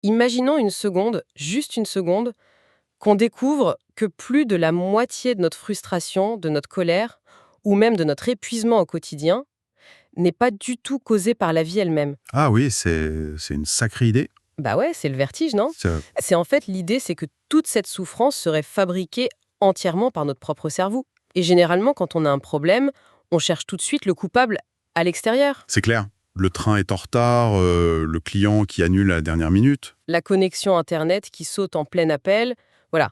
Imaginons une seconde, juste une seconde, qu'on découvre que plus de la moitié de notre frustration, de notre colère, ou même de notre épuisement au quotidien, n'est pas du tout causée par la vie elle-même. Ah oui, c'est une sacrée idée. Bah ouais, c'est le vertige, non? Ça- C'est en fait l'idée, c'est que toute cette souffrance serait fabriquée entièrement par notre propre cerveau. Et généralement, quand on a un problème, on cherche tout de suite le coupable à l'extérieur. C'est clair. Le train est en retard, le client qui annule à la dernière minute. La connexion Internet qui saute en plein appel, voilà.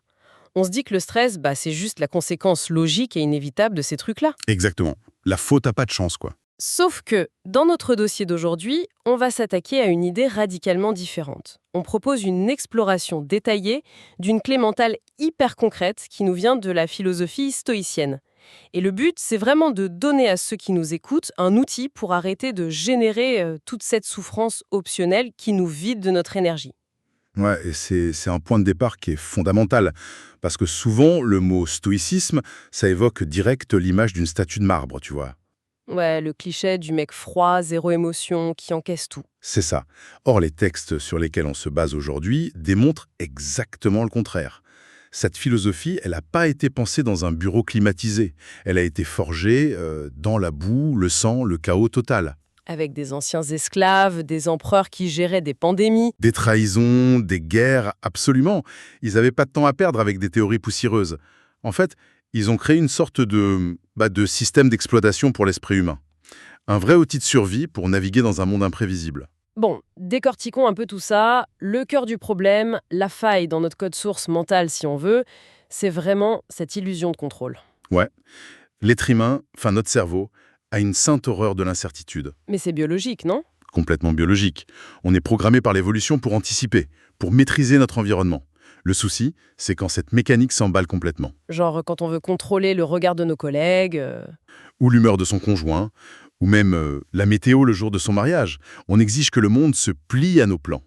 On se dit que le stress, bah, c'est juste la conséquence logique et inévitable de ces trucs-là. Exactement. La faute a pas de chance, quoi. Sauf que, dans notre dossier d'aujourd'hui, on va s'attaquer à une idée radicalement différente. On propose une exploration détaillée d'une clé mentale hyper concrète qui nous vient de la philosophie stoïcienne. Et le but, c'est vraiment de donner à ceux qui nous écoutent un outil pour arrêter de générer toute cette souffrance optionnelle qui nous vide de notre énergie. Ouais, et c'est un point de départ qui est fondamental. Parce que souvent, le mot stoïcisme, ça évoque direct l'image d'une statue de marbre, tu vois. Ouais, le cliché du mec froid, zéro émotion, qui encaisse tout. C'est ça. Or, les textes sur lesquels on se base aujourd'hui démontrent exactement le contraire. Cette philosophie, elle n'a pas été pensée dans un bureau climatisé. Elle a été forgée dans la boue, le sang, le chaos total. Avec des anciens esclaves, des empereurs qui géraient des pandémies. Des trahisons, des guerres, absolument. Ils n'avaient pas de temps à perdre avec des théories poussiéreuses. En fait, ils ont créé une sorte de système d'exploitation pour l'esprit humain. Un vrai outil de survie pour naviguer dans un monde imprévisible. Bon, décortiquons un peu tout ça. Le cœur du problème, la faille dans notre code source mental si on veut, c'est vraiment cette illusion de contrôle. Ouais. L'être humain, enfin notre cerveau, a une sainte horreur de l'incertitude. Mais c'est biologique, non? Complètement biologique. On est programmé par l'évolution pour anticiper, pour maîtriser notre environnement. Le souci, c'est quand cette mécanique s'emballe complètement. Genre quand on veut contrôler le regard de nos collègues. Ou l'humeur de son conjoint, ou même la météo le jour de son mariage. On exige que le monde se plie à nos plans.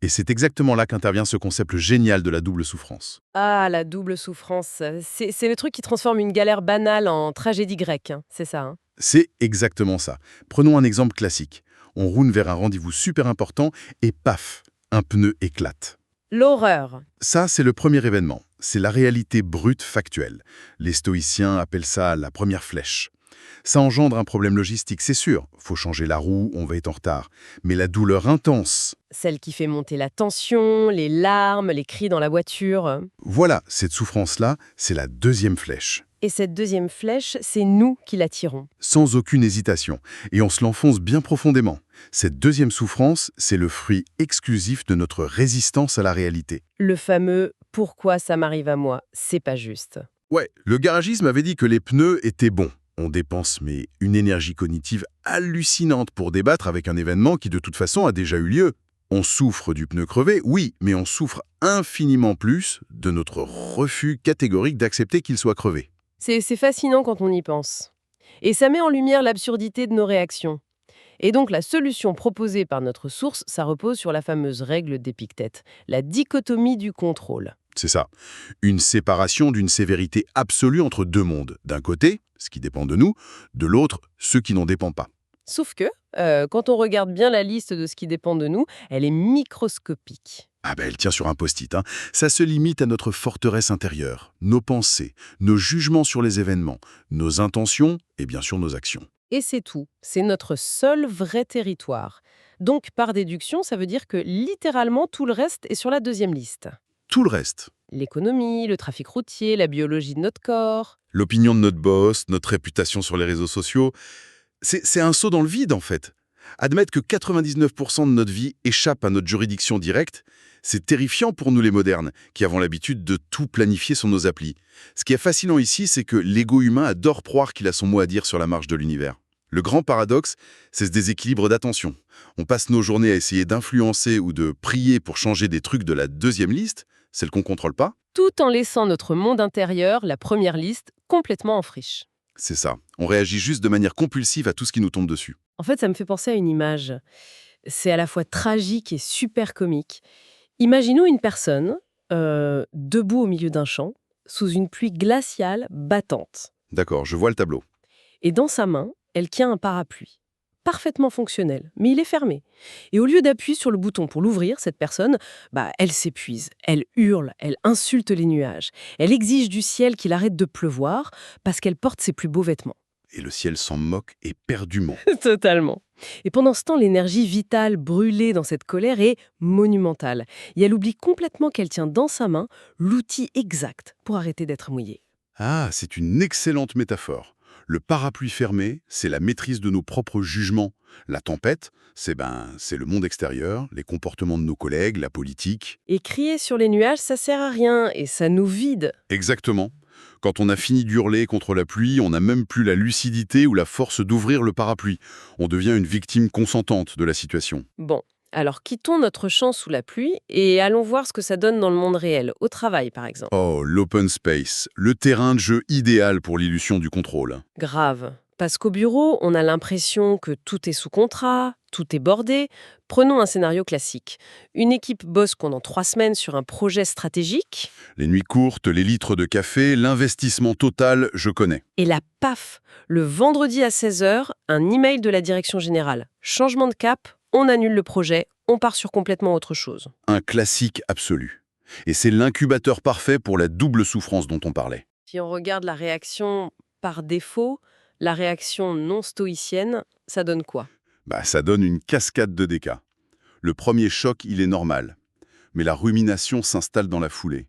Et c'est exactement là qu'intervient ce concept génial de la double souffrance. Ah, la double souffrance. C'est le truc qui transforme une galère banale en tragédie grecque, hein, c'est ça, hein. C'est exactement ça. Prenons un exemple classique. On roule vers un rendez-vous super important et paf, un pneu éclate. L'horreur. Ça, c'est le premier événement. C'est la réalité brute factuelle. Les stoïciens appellent ça la première flèche. Ça engendre un problème logistique, c'est sûr. Faut changer la roue, on va être en retard. Mais la douleur intense, Celle qui fait monter la tension, les larmes, les cris dans la voiture. voilà, cette souffrance-là, c'est la deuxième flèche. Et cette deuxième flèche, c'est nous qui la tirons. Sans aucune hésitation. Et on se l'enfonce bien profondément. Cette deuxième souffrance, c'est le fruit exclusif de notre résistance à la réalité. Le fameux «pourquoi ça m'arrive à moi, c'est pas juste». Ouais, le garagisme avait dit que les pneus étaient bons. On dépense une énergie cognitive hallucinante pour débattre avec un événement qui de toute façon a déjà eu lieu. On souffre du pneu crevé, oui, mais on souffre infiniment plus de notre refus catégorique d'accepter qu'il soit crevé. C'est fascinant quand on y pense. Et ça met en lumière l'absurdité de nos réactions. Et donc la solution proposée par notre source, ça repose sur la fameuse règle d'Épictète, la dichotomie du contrôle. C'est ça. Une séparation d'une sévérité absolue entre deux mondes. D'un côté, ce qui dépend de nous, de l'autre, ce qui n'en dépend pas. Sauf que, quand on regarde bien la liste de ce qui dépend de nous, elle est microscopique. Ah ben, elle tient sur un post-it, hein. Ça se limite à notre forteresse intérieure, nos pensées, nos jugements sur les événements, nos intentions et bien sûr nos actions. Et c'est tout. C'est notre seul vrai territoire. Donc, par déduction, ça veut dire que littéralement tout le reste est sur la deuxième liste. Tout le reste, L'économie, le trafic routier, la biologie de notre corps. l'opinion de notre boss, notre réputation sur les réseaux sociaux, c'est un saut dans le vide en fait. Admettre que 99% de notre vie échappe à notre juridiction directe, c'est terrifiant pour nous les modernes, qui avons l'habitude de tout planifier sur nos applis. Ce qui est fascinant ici, c'est que l'ego humain adore croire qu'il a son mot à dire sur la marche de l'univers. Le grand paradoxe, c'est ce déséquilibre d'attention. On passe nos journées à essayer d'influencer ou de prier pour changer des trucs de la deuxième liste, celle qu'on contrôle pas. Tout en laissant notre monde intérieur, la première liste, complètement en friche. C'est ça. On réagit juste de manière compulsive à tout ce qui nous tombe dessus. En fait, ça me fait penser à une image. C'est à la fois tragique et super comique. Imaginons une personne debout au milieu d'un champ, sous une pluie glaciale battante. D'accord, je vois le tableau. Et dans sa main, elle tient un parapluie. parfaitement fonctionnel, mais il est fermé. Et au lieu d'appuyer sur le bouton pour l'ouvrir, cette personne, elle s'épuise, elle hurle, elle insulte les nuages, elle exige du ciel qu'il arrête de pleuvoir parce qu'elle porte ses plus beaux vêtements. Et le ciel s'en moque éperdument. Totalement. Et pendant ce temps, l'énergie vitale brûlée dans cette colère est monumentale. Et elle oublie complètement qu'elle tient dans sa main l'outil exact pour arrêter d'être mouillée. Ah, c'est une excellente métaphore. Le parapluie fermé, c'est la maîtrise de nos propres jugements. La tempête, c'est le monde extérieur, les comportements de nos collègues, la politique. Et crier sur les nuages, ça sert à rien et ça nous vide. Exactement. Quand on a fini d'hurler contre la pluie, on n'a même plus la lucidité ou la force d'ouvrir le parapluie. On devient une victime consentante de la situation. Bon, alors quittons notre champ sous la pluie et allons voir ce que ça donne dans le monde réel, au travail par exemple. Oh, l'open space, le terrain de jeu idéal pour l'illusion du contrôle. Grave. Parce qu'au bureau, on a l'impression que tout est sous contrat, tout est bordé. Prenons un scénario classique. Une équipe bosse pendant 3 semaines sur un projet stratégique. Les nuits courtes, les litres de café, l'investissement total, je connais. Et là, paf, le vendredi à 16h, un email de la direction générale. Changement de cap, on annule le projet, on part sur complètement autre chose. Un classique absolu. Et c'est l'incubateur parfait pour la double souffrance dont on parlait. Si on regarde la réaction par défaut, la réaction non stoïcienne, ça donne quoi? Ça donne une cascade de dégâts. Le premier choc, il est normal. Mais la rumination s'installe dans la foulée.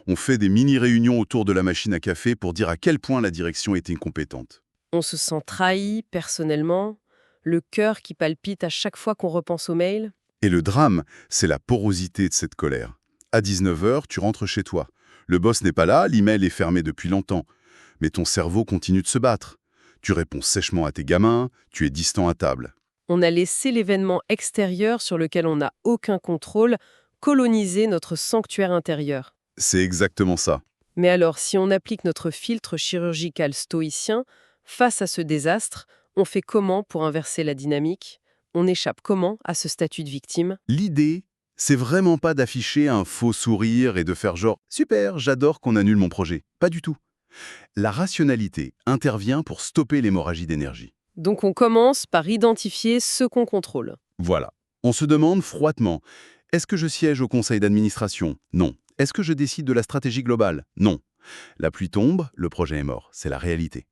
On fait des mini-réunions autour de la machine à café pour dire à quel point la direction est incompétente. On se sent trahi personnellement, le cœur qui palpite à chaque fois qu'on repense au mail. Et le drame, c'est la porosité de cette colère. À 19h, tu rentres chez toi. Le boss n'est pas là, l'email est fermé depuis longtemps. Mais ton cerveau continue de se battre. Tu réponds sèchement à tes gamins, tu es distant à table. On a laissé l'événement extérieur sur lequel on n'a aucun contrôle coloniser notre sanctuaire intérieur. C'est exactement ça. Mais alors, si on applique notre filtre chirurgical stoïcien, face à ce désastre, on fait comment pour inverser la dynamique? On échappe comment à ce statut de victime? L'idée, c'est vraiment pas d'afficher un faux sourire et de faire genre « Super, j'adore qu'on annule mon projet ». Pas du tout. La rationalité intervient pour stopper l'hémorragie d'énergie. Donc on commence par identifier ce qu'on contrôle. Voilà. On se demande froidement, est-ce que je siège au conseil d'administration? Non. Est-ce que je décide de la stratégie globale? Non. La pluie tombe, le projet est mort. C'est la réalité.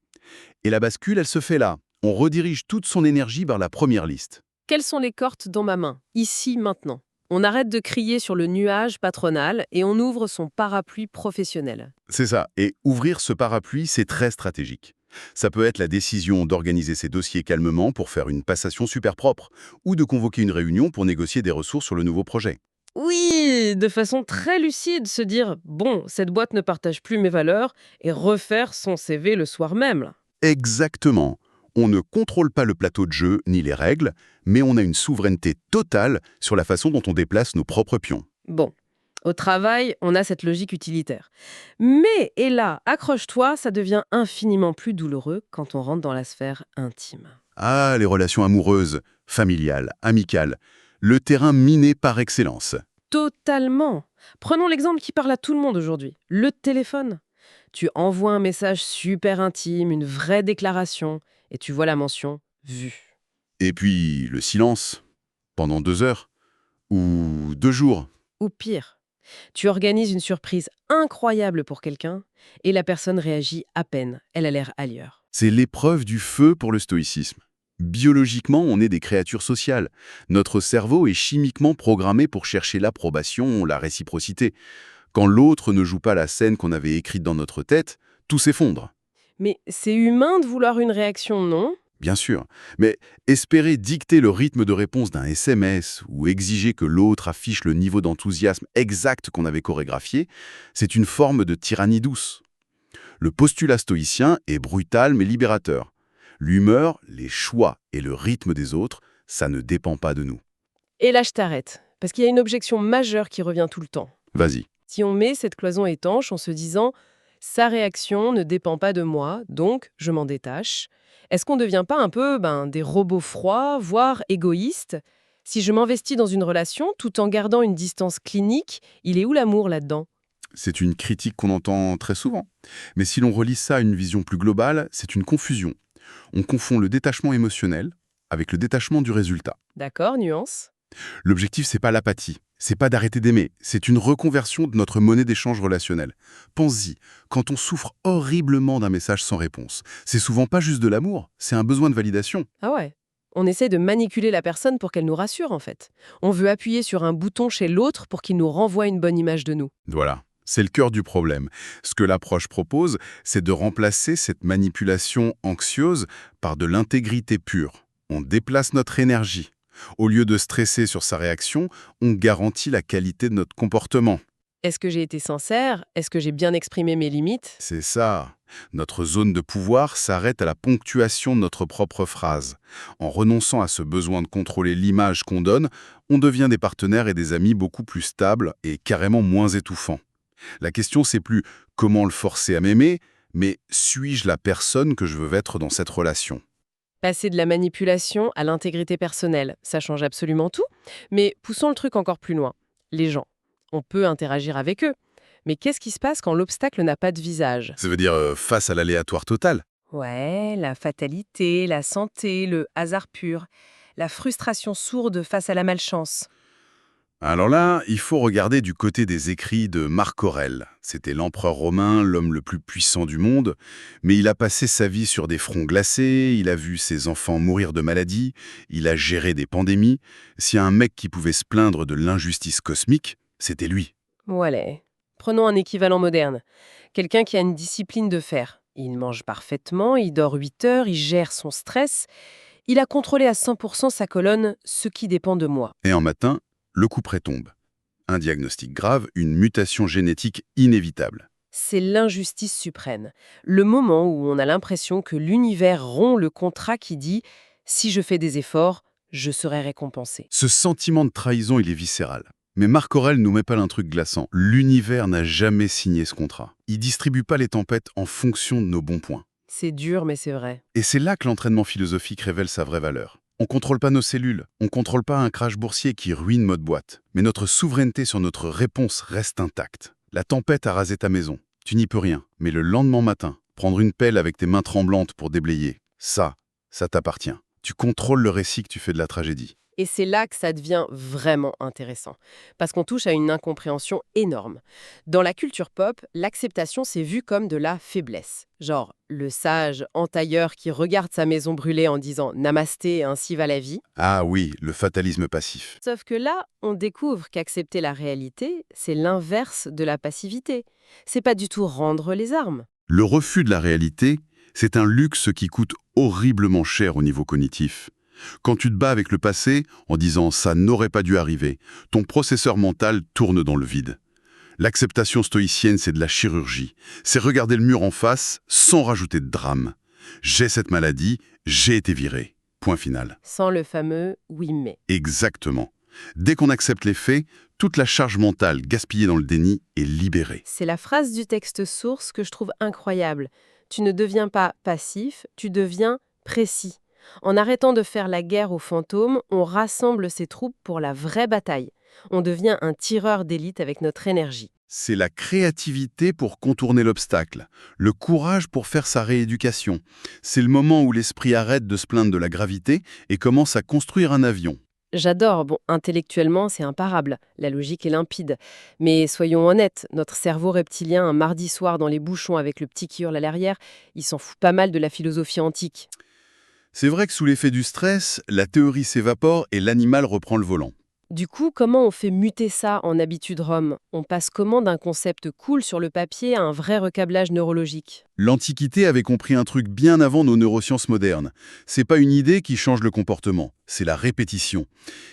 Et la bascule, elle se fait là. On redirige toute son énergie vers la première liste. Quelles sont les cordes dans ma main, ici, maintenant? On arrête de crier sur le nuage patronal et on ouvre son parapluie professionnel. C'est ça. Et ouvrir ce parapluie, c'est très stratégique. Ça peut être la décision d'organiser ses dossiers calmement pour faire une passation super propre, ou de convoquer une réunion pour négocier des ressources sur le nouveau projet. Oui, de façon très lucide, se dire « Bon, cette boîte ne partage plus mes valeurs » et refaire son CV le soir même. Là. Exactement. On ne contrôle pas le plateau de jeu ni les règles, mais on a une souveraineté totale sur la façon dont on déplace nos propres pions. Bon, au travail, on a cette logique utilitaire. Mais, et là, accroche-toi, ça devient infiniment plus douloureux quand on rentre dans la sphère intime. Ah, les relations amoureuses, familiales, amicales, le terrain miné par excellence. Totalement. Prenons l'exemple qui parle à tout le monde aujourd'hui, le téléphone. Tu envoies un message super intime, une vraie déclaration, et tu vois la mention « Vu ». Et puis, le silence, pendant 2 heures, ou 2 jours. Ou pire, tu organises une surprise incroyable pour quelqu'un, et la personne réagit à peine, elle a l'air ailleurs. C'est l'épreuve du feu pour le stoïcisme. Biologiquement, on est des créatures sociales. Notre cerveau est chimiquement programmé pour chercher l'approbation, la réciprocité. Quand l'autre ne joue pas la scène qu'on avait écrite dans notre tête, tout s'effondre. Mais c'est humain de vouloir une réaction, non? Bien sûr, mais espérer dicter le rythme de réponse d'un SMS ou exiger que l'autre affiche le niveau d'enthousiasme exact qu'on avait chorégraphié, c'est une forme de tyrannie douce. Le postulat stoïcien est brutal mais libérateur. L'humeur, les choix et le rythme des autres, ça ne dépend pas de nous. Et là, je t'arrête, parce qu'il y a une objection majeure qui revient tout le temps. Vas-y. Si on met cette cloison étanche en se disant « sa réaction ne dépend pas de moi, donc je m'en détache », est-ce qu'on ne devient pas un peu des robots froids, voire égoïstes? Si je m'investis dans une relation tout en gardant une distance clinique, il est où l'amour là-dedans? C'est une critique qu'on entend très souvent. Mais si l'on relie ça à une vision plus globale, c'est une confusion. On confond le détachement émotionnel, avec le détachement du résultat. D'accord, nuance. L'objectif, c'est pas l'apathie, c'est pas d'arrêter d'aimer, c'est une reconversion de notre monnaie d'échange relationnel. Pense-y, quand on souffre horriblement d'un message sans réponse, c'est souvent pas juste de l'amour, c'est un besoin de validation. Ah ouais. On essaie de manipuler la personne pour qu'elle nous rassure, en fait. On veut appuyer sur un bouton chez l'autre pour qu'il nous renvoie une bonne image de nous. Voilà, c'est le cœur du problème. Ce que l'approche propose, c'est de remplacer cette manipulation anxieuse par de l'intégrité pure. On déplace notre énergie. Au lieu de stresser sur sa réaction, on garantit la qualité de notre comportement. Est-ce que j'ai été sincère? Est-ce que j'ai bien exprimé mes limites? C'est ça. Notre zone de pouvoir s'arrête à la ponctuation de notre propre phrase. En renonçant à ce besoin de contrôler l'image qu'on donne, on devient des partenaires et des amis beaucoup plus stables et carrément moins étouffants. La question, c'est plus comment le forcer à m'aimer, mais suis-je la personne que je veux être dans cette relation? Passer de la manipulation à l'intégrité personnelle, ça change absolument tout. Mais poussons le truc encore plus loin. Les gens. On peut interagir avec eux. Mais qu'est-ce qui se passe quand l'obstacle n'a pas de visage? Ça veut dire face à l'aléatoire total. Ouais, la fatalité, la santé, le hasard pur, la frustration sourde face à la malchance. Alors là, il faut regarder du côté des écrits de Marc Aurèle. C'était l'empereur romain, l'homme le plus puissant du monde, mais il a passé sa vie sur des fronts glacés, il a vu ses enfants mourir de maladie, il a géré des pandémies. S'il y a un mec qui pouvait se plaindre de l'injustice cosmique, c'était lui. Voilà. Prenons un équivalent moderne. Quelqu'un qui a une discipline de fer. Il mange parfaitement, il dort 8 heures, il gère son stress. Il a contrôlé à 100% sa colonne, ce qui dépend de moi. Et en matin, le couperet tombe. Un diagnostic grave, une mutation génétique inévitable. C'est l'injustice suprême. Le moment où on a l'impression que l'univers rompt le contrat qui dit « si je fais des efforts, je serai récompensé Ce sentiment de trahison, il est viscéral. Mais Marc Aurèle nous met pas un truc glaçant. L'univers n'a jamais signé ce contrat. Il distribue pas les tempêtes en fonction de nos bons points. ». C'est dur, mais c'est vrai. Et c'est là que l'entraînement philosophique révèle sa vraie valeur. On contrôle pas nos cellules, on contrôle pas un crash boursier qui ruine notre boîte. Mais notre souveraineté sur notre réponse reste intacte. La tempête a rasé ta maison. Tu n'y peux rien. Mais le lendemain matin, prendre une pelle avec tes mains tremblantes pour déblayer, ça t'appartient. Tu contrôles le récit que tu fais de la tragédie. Et c'est là que ça devient vraiment intéressant, parce qu'on touche à une incompréhension énorme. Dans la culture pop, l'acceptation s'est vue comme de la faiblesse. Genre, le sage entailleur qui regarde sa maison brûler en disant « Namasté, ainsi va la vie ». Ah oui, le fatalisme passif. Sauf que là, on découvre qu'accepter la réalité, c'est l'inverse de la passivité. C'est pas du tout rendre les armes. Le refus de la réalité, c'est un luxe qui coûte horriblement cher au niveau cognitif. Quand tu te bats avec le passé en disant « ça n'aurait pas dû arriver », ton processeur mental tourne dans le vide. L'acceptation stoïcienne, c'est de la chirurgie. C'est regarder le mur en face sans rajouter de drame. J'ai cette maladie, j'ai été viré. Point final. Sans le fameux « oui mais ». Exactement. Dès qu'on accepte les faits, toute la charge mentale gaspillée dans le déni est libérée. C'est la phrase du texte source que je trouve incroyable. Tu ne deviens pas passif, tu deviens précis. En arrêtant de faire la guerre aux fantômes, on rassemble ses troupes pour la vraie bataille. On devient un tireur d'élite avec notre énergie. C'est la créativité pour contourner l'obstacle, le courage pour faire sa rééducation. C'est le moment où l'esprit arrête de se plaindre de la gravité et commence à construire un avion. J'adore, bon, intellectuellement, c'est imparable, la logique est limpide. Mais soyons honnêtes, notre cerveau reptilien, un mardi soir dans les bouchons avec le petit qui hurle à l'arrière, il s'en fout pas mal de la philosophie antique. C'est vrai que sous l'effet du stress, la théorie s'évapore et l'animal reprend le volant. Du coup, comment on fait muter ça en habitude Rome? On passe comment d'un concept cool sur le papier à un vrai recablage neurologique? L'Antiquité avait compris un truc bien avant nos neurosciences modernes. C'est pas une idée qui change le comportement, c'est la répétition.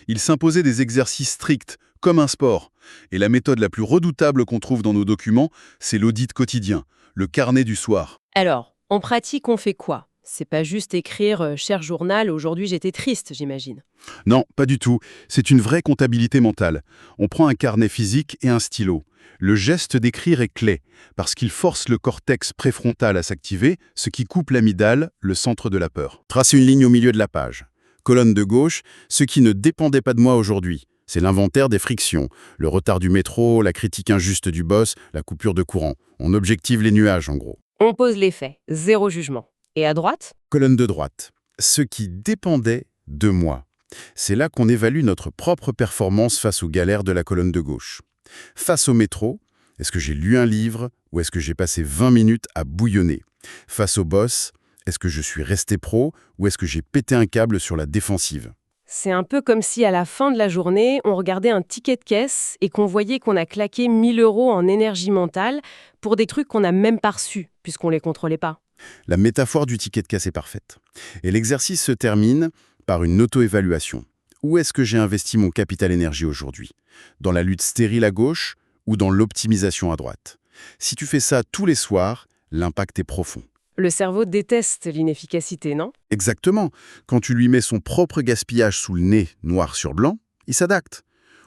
Il s'imposait des exercices stricts, comme un sport. Et la méthode la plus redoutable qu'on trouve dans nos documents, c'est l'audit quotidien, le carnet du soir. Alors, en pratique, on fait quoi? C'est pas juste écrire Cher journal, aujourd'hui j'étais triste, j'imagine. Non, pas du tout. C'est une vraie comptabilité mentale. On prend un carnet physique et un stylo. Le geste d'écrire est clé, parce qu'il force le cortex préfrontal à s'activer, ce qui coupe l'amygdale, le centre de la peur. Trace une ligne au milieu de la page. Colonne de gauche, ce qui ne dépendait pas de moi aujourd'hui. C'est l'inventaire des frictions, le retard du métro, la critique injuste du boss, la coupure de courant. On objective les nuages, en gros. On pose les faits, zéro jugement. Et à droite? Colonne de droite. Ce qui dépendait 2 mois. C'est là qu'on évalue notre propre performance face aux galères de la colonne de gauche. Face au métro, est-ce que j'ai lu un livre ou est-ce que j'ai passé 20 minutes à bouillonner? Face au boss, est-ce que je suis resté pro ou est-ce que j'ai pété un câble sur la défensive? C'est un peu comme si à la fin de la journée, on regardait un ticket de caisse et qu'on voyait qu'on a claqué 1 000 € en énergie mentale pour des trucs qu'on n'a même pas reçus, puisqu'on ne les contrôlait pas. La métaphore du ticket de caisse est parfaite. Et l'exercice se termine par une auto-évaluation. Où est-ce que j'ai investi mon capital énergie aujourd'hui? Dans la lutte stérile à gauche ou dans l'optimisation à droite? Si tu fais ça tous les soirs, l'impact est profond. Le cerveau déteste l'inefficacité, non? Exactement. Quand tu lui mets son propre gaspillage sous le nez, noir sur blanc, il s'adapte.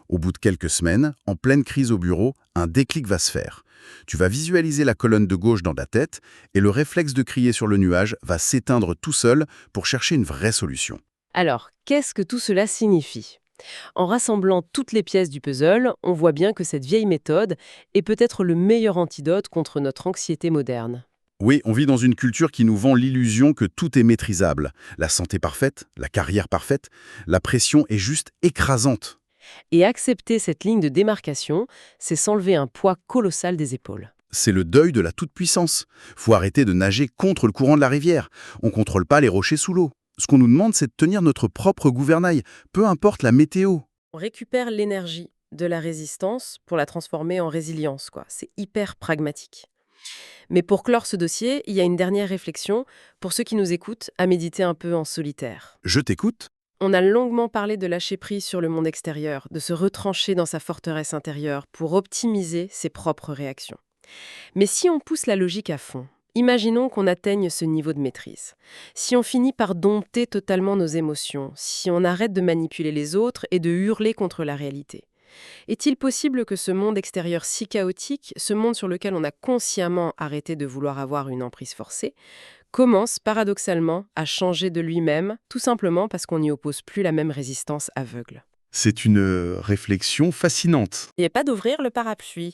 Au bout de quelques semaines, en pleine crise au bureau, un déclic va se faire. Tu vas visualiser la colonne de gauche dans ta tête et le réflexe de crier sur le nuage va s'éteindre tout seul pour chercher une vraie solution. Alors, qu'est-ce que tout cela signifie? En rassemblant toutes les pièces du puzzle, on voit bien que cette vieille méthode est peut-être le meilleur antidote contre notre anxiété moderne. Oui, on vit dans une culture qui nous vend l'illusion que tout est maîtrisable. La santé parfaite, la carrière parfaite, la pression est juste écrasante. Et accepter cette ligne de démarcation, c'est s'enlever un poids colossal des épaules. C'est le deuil de la toute-puissance. Faut arrêter de nager contre le courant de la rivière. On ne contrôle pas les rochers sous l'eau. Ce qu'on nous demande, c'est de tenir notre propre gouvernail, peu importe la météo. On récupère l'énergie de la résistance pour la transformer en résilience, quoi. C'est hyper pragmatique. Mais pour clore ce dossier, il y a une dernière réflexion pour ceux qui nous écoutent à méditer un peu en solitaire. Je t'écoute. On a longuement parlé de lâcher prise sur le monde extérieur, de se retrancher dans sa forteresse intérieure pour optimiser ses propres réactions. Mais si on pousse la logique à fond, imaginons qu'on atteigne ce niveau de maîtrise. Si on finit par dompter totalement nos émotions, si on arrête de manipuler les autres et de hurler contre la réalité, est-il possible que ce monde extérieur si chaotique, ce monde sur lequel on a consciemment arrêté de vouloir avoir une emprise forcée, commence paradoxalement à changer de lui-même, tout simplement parce qu'on n'y oppose plus la même résistance aveugle? C'est une réflexion fascinante. Il n'y a pas d'ouvrir le parapluie.